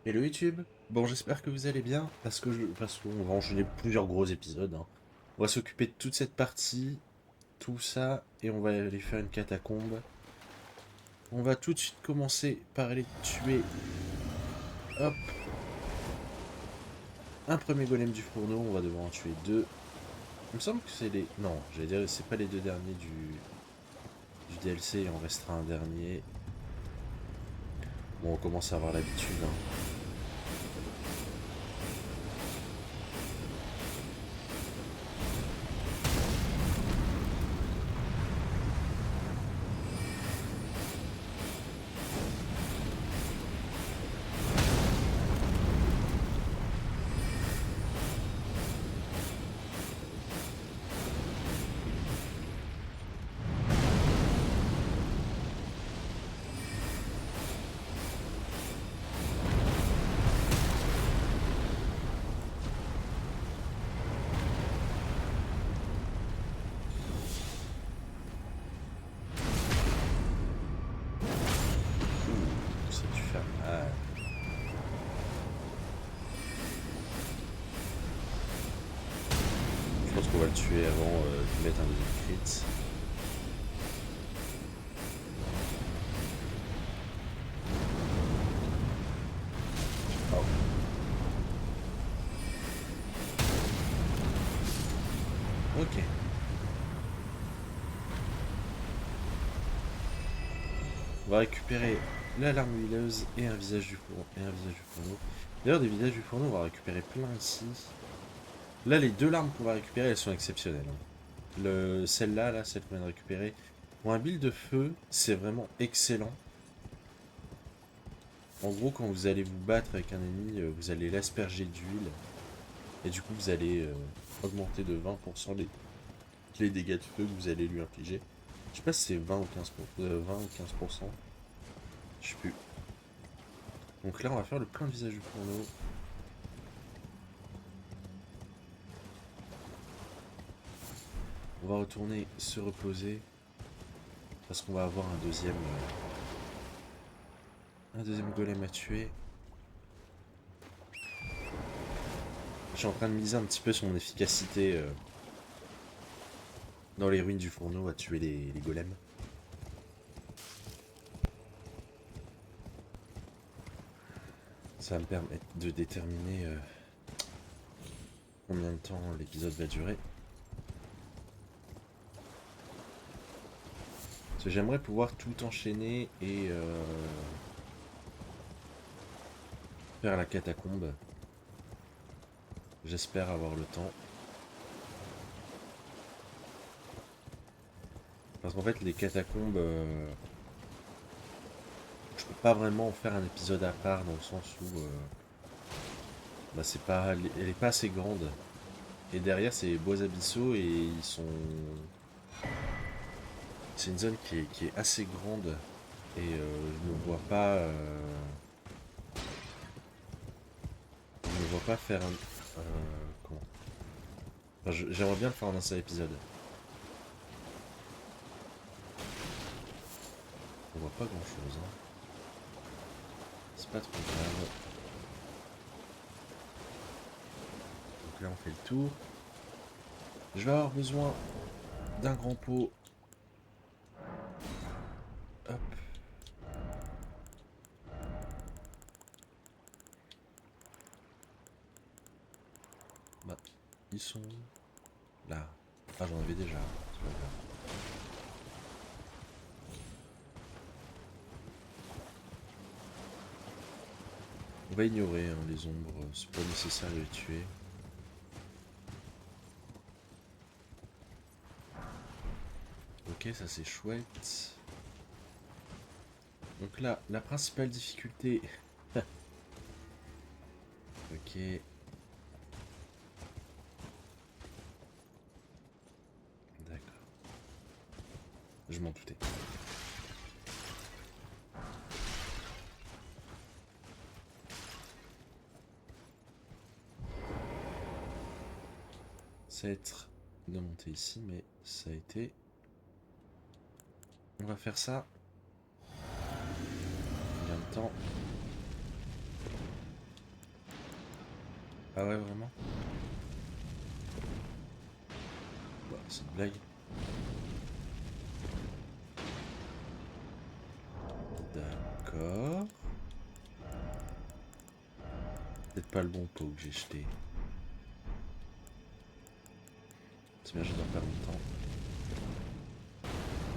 Hello YouTube. Bon, j'espère que vous allez bien parce qu'on va enchaîner plusieurs gros épisodes, hein. On va s'occuper de toute cette partie, tout ça, et on va aller faire une catacombe. On va tout de suite commencer par aller tuer, hop, un premier golem du fourneau. On va devoir en tuer deux. Il me semble que c'est les... Non, j'allais dire, c'est pas les deux derniers du DLC, il en restera un dernier. Bon, on commence à avoir l'habitude, hein. Ouh, ça tue faire mal. Je pense qu'on va le tuer avant de lui mettre un deuxième crit. Oh. Ok. On va récupérer la larme huileuse et un visage du fourneau. D'ailleurs, des visages du fourneau, on va récupérer plein ici. Là, les deux larmes qu'on va récupérer, elles sont exceptionnelles, hein. Celle-là, celle qu'on vient de récupérer, pour un build de feu, c'est vraiment excellent. En gros, quand vous allez vous battre avec un ennemi, vous allez l'asperger d'huile. Et du coup, vous allez augmenter de 20% les dégâts de feu que vous allez lui infliger. Je sais pas si c'est 20 ou 15%. 20 ou 15%. Je sais plus. Donc là, on va faire le plein de visage du fourneau. On va retourner se reposer. Parce qu'on va avoir un deuxième golem à tuer. Je suis en train de miser un petit peu sur mon efficacité dans les ruines du fourneau à tuer les golems. Ça va me permettre de déterminer combien de temps l'épisode va durer. Parce que j'aimerais pouvoir tout enchaîner et faire la catacombe. J'espère avoir le temps. Parce qu'en fait, les catacombes, je peux pas vraiment en faire un épisode à part dans le sens où bah c'est pas, elle est pas assez grande. Et derrière, c'est les bois abyssaux et ils sont. C'est une zone qui est assez grande et je ne vois pas. Je ne vois pas faire un. Comment enfin, j'aimerais bien le faire en un seul épisode. On voit pas grand chose, hein. C'est pas trop grave. Donc là, on fait le tour. Je vais avoir besoin d'un grand pot. Hop. Bah, ils sont là. Ah, j'en avais déjà. C'est pas grave. On va ignorer hein, les ombres. C'est pas nécessaire de les tuer. Ok, ça c'est chouette. Donc là, la principale difficulté. Ok, d'accord. Je m'en doutais. Ça va être de monter ici, mais ça a été. On va faire ça. Combien de temps? Ah ouais, vraiment? Bah, c'est une blague. D'accord. Peut-être pas le bon pot que j'ai jeté. C'est bien, je dois perdre mon temps.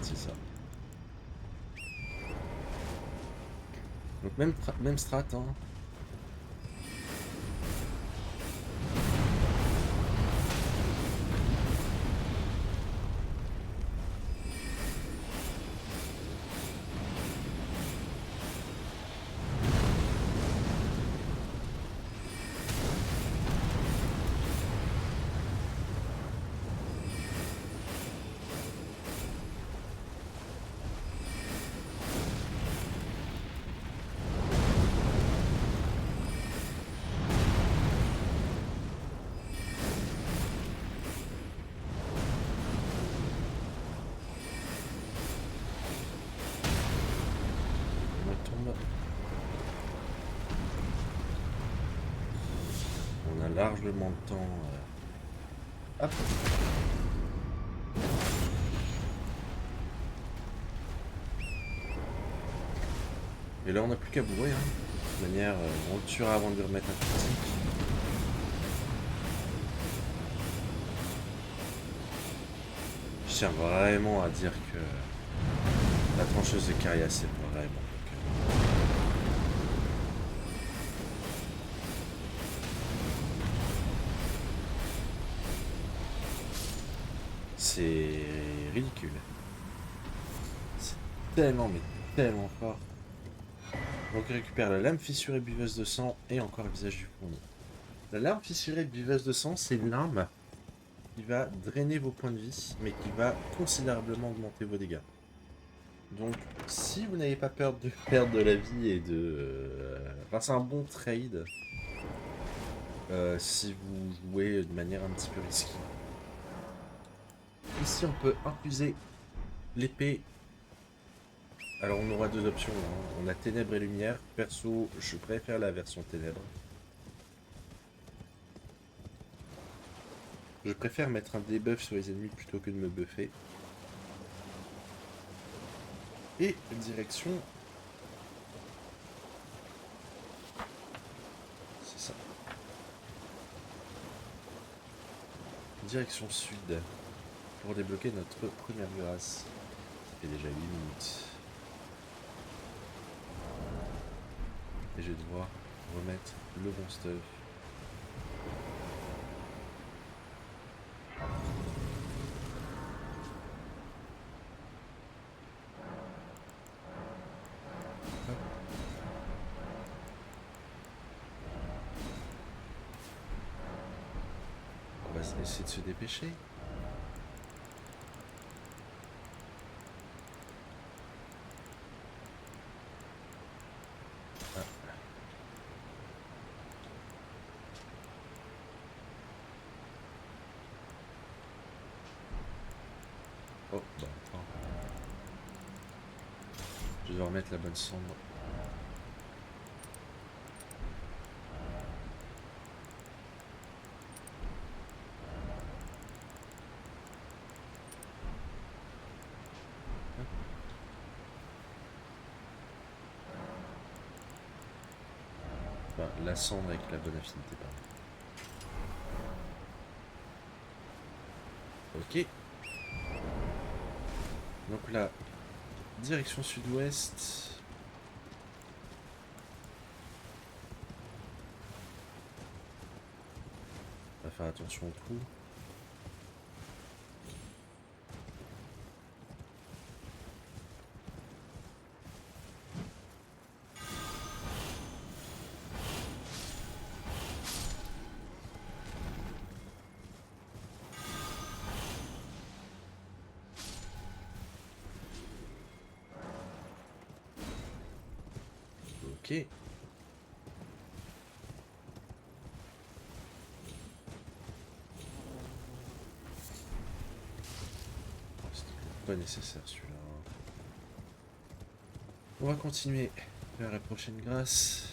C'est ça. Donc même strat, hein. On retombe. On a largement le temps. Hop. Et là, on n'a plus qu'à bourrer. Hein. De toute manière, on le tuera avant de lui remettre un critique. Je tiens vraiment à dire que la trancheuse de Caria, c'est vraiment le cœur. C'est ridicule. C'est tellement, mais tellement fort. Donc il récupère la lame fissurée buveuse de sang et encore le visage du fourneau. La lame fissurée buveuse de sang, c'est une lame qui va drainer vos points de vie, mais qui va considérablement augmenter vos dégâts. Donc, si vous n'avez pas peur de perdre de la vie et de... Enfin, c'est un bon trade si vous jouez de manière un petit peu risquée. Ici, on peut infuser l'épée. Alors, on aura deux options. Hein. On a ténèbres et lumière. Perso, je préfère la version ténèbres. Je préfère mettre un debuff sur les ennemis plutôt que de me buffer. Et direction... C'est ça. Direction sud. Pour débloquer notre première grâce. Ça fait déjà 8 minutes. Et je vais devoir remettre le bon stuff. Hop. On va essayer de se dépêcher. Ah. Oh, bah attends. Je vais remettre la bonne sombre. Enfin, la cendre avec la bonne affinité, pardon. Ok. Donc là, direction sud-ouest. On va faire attention au trou. Ok. C'était pas nécessaire celui-là. On va continuer vers la prochaine grâce.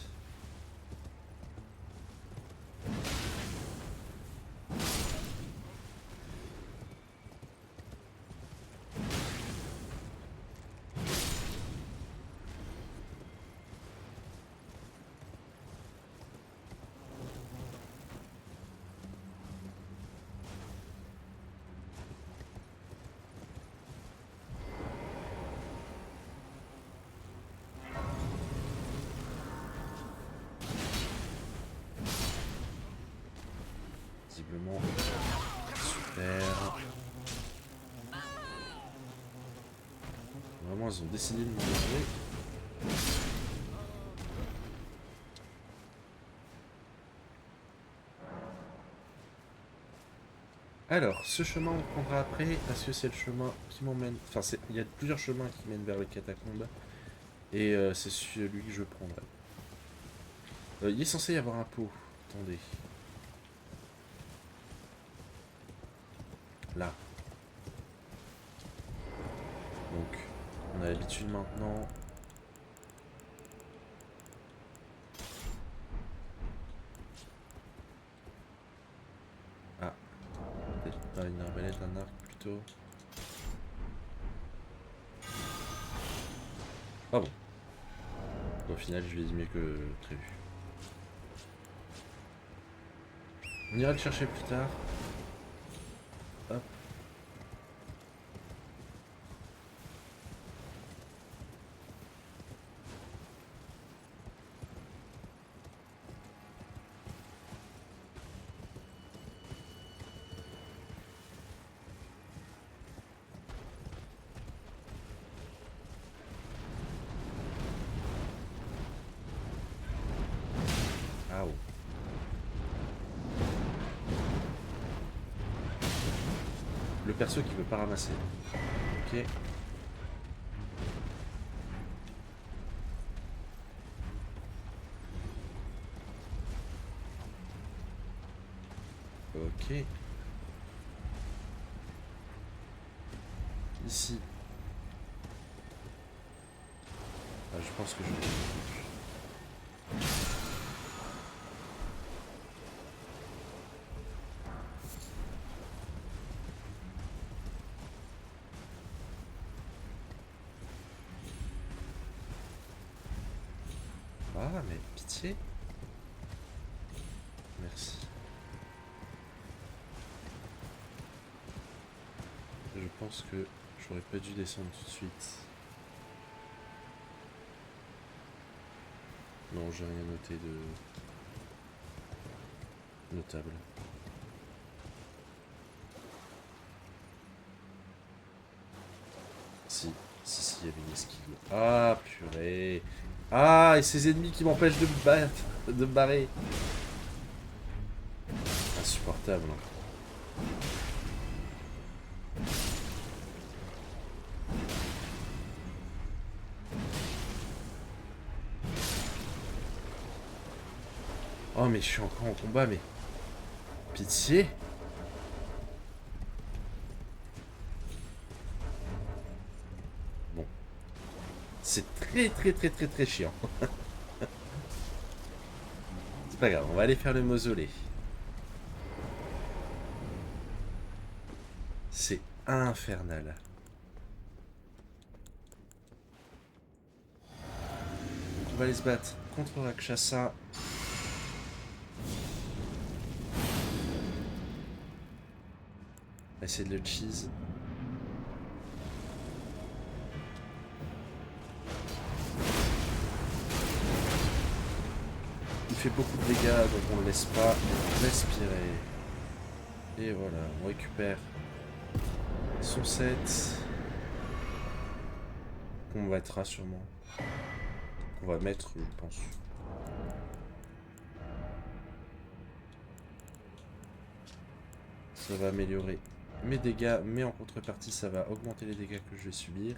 visiblement. Super. Vraiment, ils ont décidé de m'enlever. Alors, ce chemin on le prendra après, parce que c'est le chemin qui m'emmène... Enfin, il y a plusieurs chemins qui mènent vers les catacombes. Et c'est celui que je prendrai. Il est censé y avoir un pot. Attendez. Là. Donc, on a l'habitude maintenant. Ah. Peut-être pas une arbalète, un arc plutôt. Ah bon. Au final, je vise mieux que prévu. On ira le chercher plus tard. Hop. Ah oh. Le perso qui veut pas ramasser. Ok. Ok. Ici. Ah, je pense que je vais... Ah, mais pitié. Merci. Je pense que j'aurais pas dû descendre tout de suite. Non, j'ai rien noté de notable. Si, si, il y avait une esquive. Ah, purée. Ah, et ces ennemis qui m'empêchent de me battre, de me barrer. Insupportable. Oh, mais je suis encore en combat, mais... Pitié. Bon. C'est très, très, très, très, très chiant. C'est pas grave, on va aller faire le mausolée. C'est infernal. Donc on va aller se battre contre Rakshasa. On va essayer de le cheese. Il fait beaucoup de dégâts, donc on ne le laisse pas respirer. Et voilà, on récupère son set. Qu'on mettra sûrement. Qu'on va mettre, je pense. Ça va améliorer mes dégâts, mais en contrepartie, ça va augmenter les dégâts que je vais subir.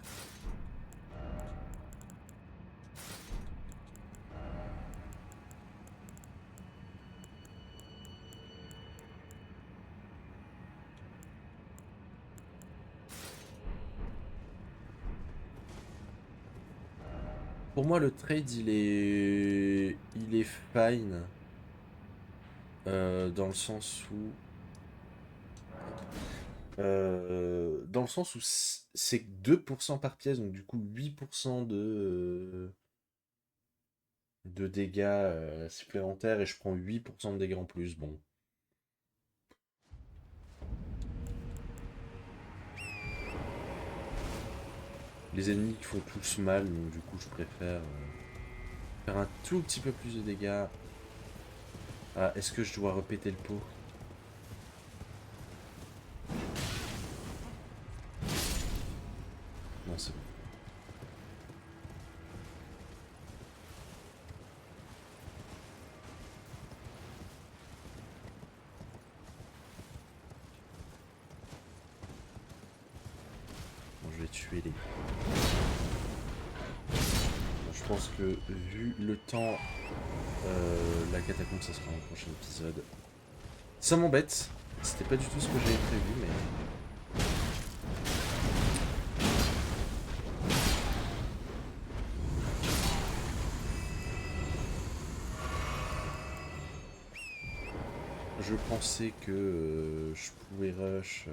Pour moi, le trade, il est fine. Dans le sens où... dans le sens où c'est que 2% par pièce, donc du coup 8% de dégâts supplémentaires et je prends 8% de dégâts en plus. Bon. Les ennemis font tous mal, donc du coup je préfère faire un tout petit peu plus de dégâts. Ah, est-ce que je dois répéter le pot? tuer les... Bon, je pense que vu le temps, la catacombe ça sera dans le prochain épisode. Ça m'embête, c'était pas du tout ce que j'avais prévu, mais... Je pensais que je pouvais rush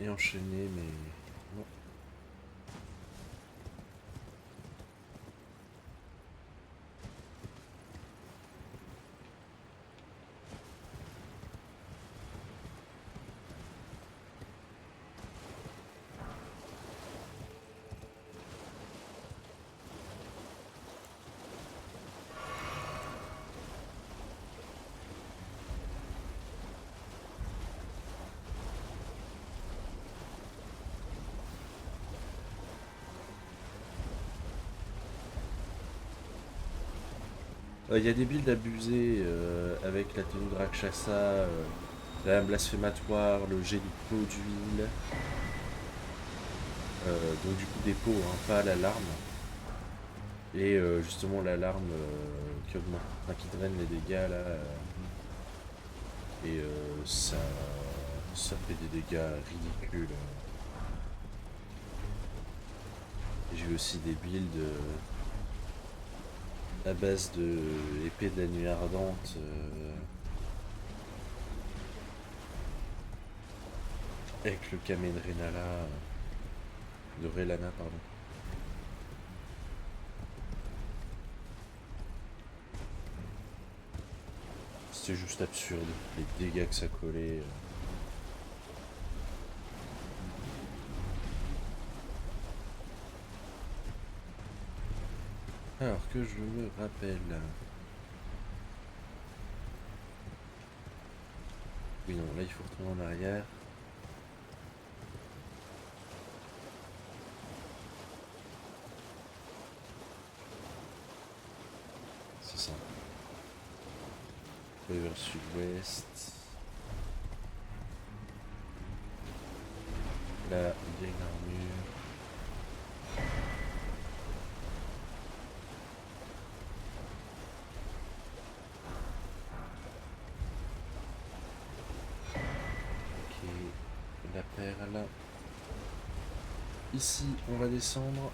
et enchaîner, mais non. Il y a des builds abusés avec la tenue de Rakshasa, la lame blasphématoire, le jet du pot d'huile. Donc du coup des pots, hein, pas l'alarme. Et justement l'alarme qui augmente, enfin, qui draine les dégâts là. Et ça fait des dégâts ridicules. Et j'ai aussi des builds à base de épée de la nuit ardente. Avec le Kamen Renala. De Relana, pardon. C'était juste absurde, les dégâts que ça collait. Alors que je me rappelle. Oui, non, là il faut retourner en arrière. C'est ça. Vers le sud-ouest. Là, il y a une armure. Ok, la perle. Ici, on va descendre.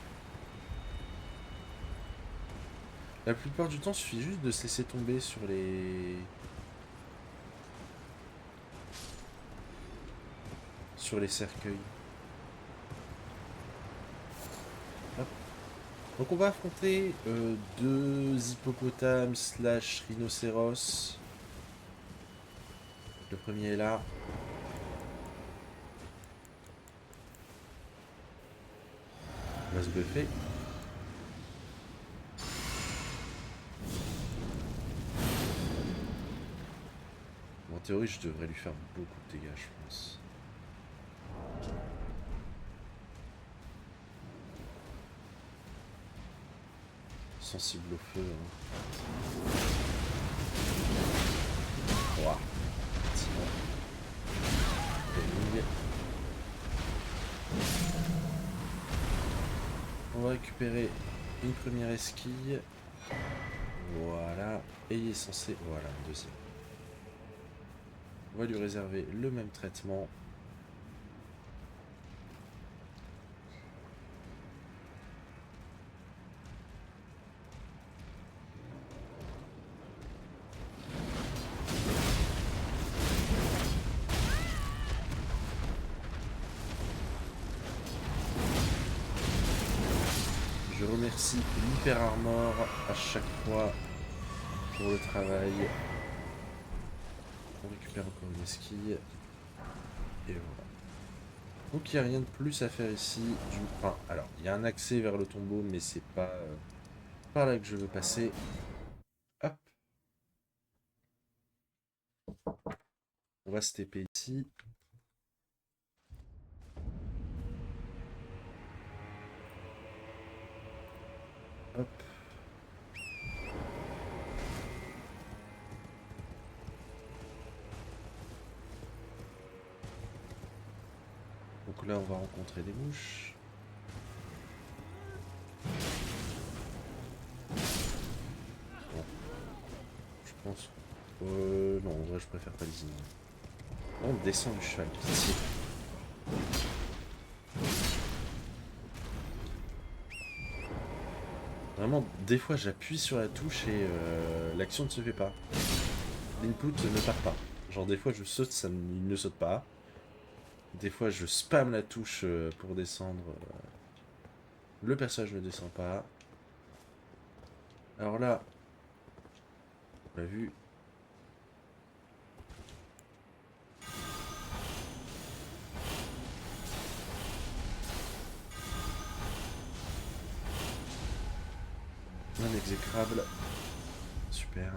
La plupart du temps, il suffit juste de se laisser tomber sur les cercueils. Hop. Donc on va affronter 2 hippopotames slash rhinocéros. Le premier est là. On va se buffer. En théorie, je devrais lui faire beaucoup de dégâts, je pense. Sensible au feu. Hein. Ouah. On va récupérer une première esquille. Voilà. Et il est censé... Voilà, un deuxième. On va lui réserver le même traitement. Je remercie l'Hyper Armor à chaque fois pour le travail. On récupère encore une esquille. Et voilà. Donc il n'y a rien de plus à faire ici. Enfin, alors, il y a un accès vers le tombeau, mais c'est pas par là que je veux passer. Hop. On va se TP ici. Hop. Donc là, on va rencontrer des mouches. Bon. Je pense... non, en vrai, je préfère pas les ignorer. On descend du cheval, pitié. Vraiment, des fois, j'appuie sur la touche et l'action ne se fait pas. L'input ne part pas. Genre, des fois, je saute, il ne saute pas. Des fois, je spam la touche pour descendre. Le personnage ne descend pas. Alors là, on l'a vu. Un exécrable. Super.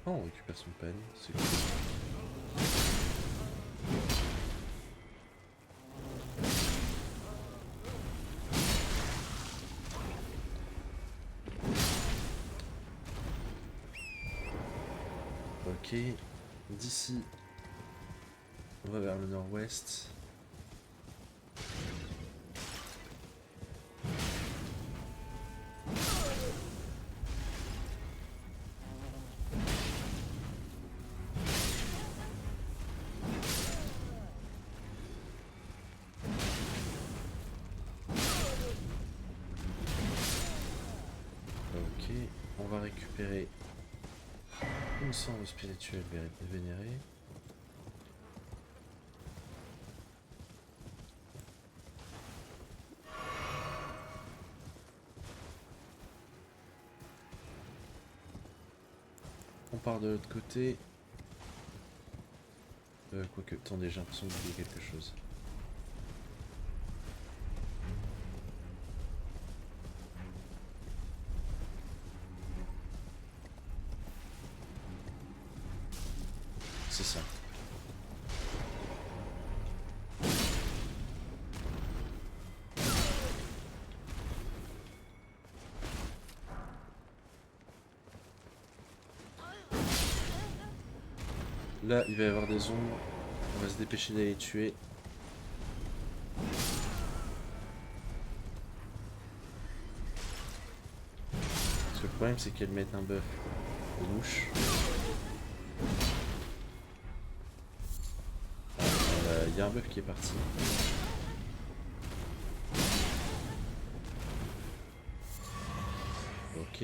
Oh, on récupère son panier, c'est cool. Ok, d'ici, on va vers le nord-ouest. Ok, on va récupérer une cendre spirituelle vénérée. On part de l'autre côté. Quoique, attendez, j'ai l'impression d'oublier quelque chose. C'est ça. Là, il va y avoir des ombres. On va se dépêcher d'aller les tuer. Parce que le problème, c'est qu'elles mettent un buff aux mouches. Il y a un buff qui est parti. Ok.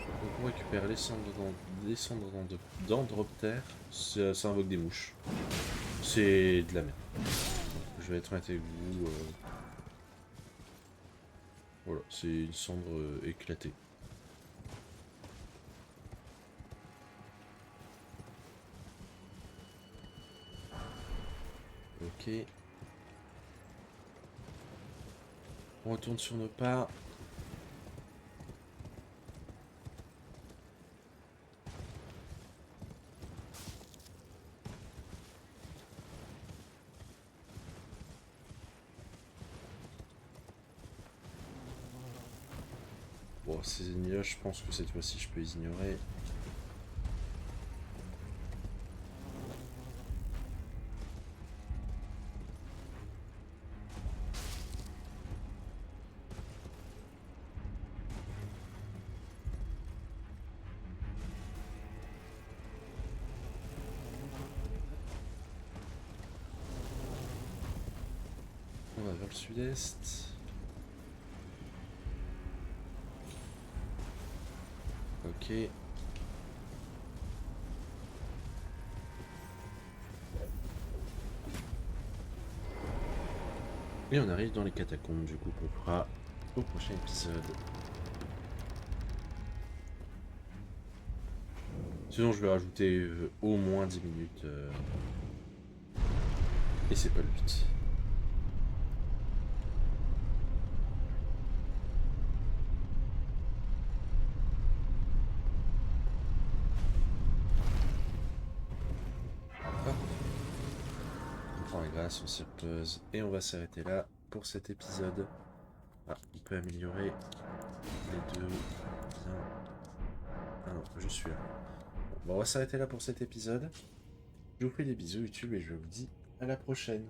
Donc on récupère les cendres d'Androptère. Ça invoque des mouches. C'est de la merde. Je vais être honnête avec vous. Voilà, c'est une cendre éclatée. Ok. On retourne sur nos pas. Bon, ces ennemis-là, je pense que cette fois-ci, je peux les ignorer. On va vers le sud-est. Ok. Et on arrive dans les catacombes, du coup, qu'on fera au prochain épisode. Sinon, je vais rajouter au moins 10 minutes. Et c'est pas le but. Hop. passe, on s'y repose. Et on va s'arrêter là pour cet épisode. Ah, on peut améliorer les deux. Bien. Ah non, je suis là. Bon, on va s'arrêter là pour cet épisode. Je vous fais des bisous YouTube et je vous dis à la prochaine.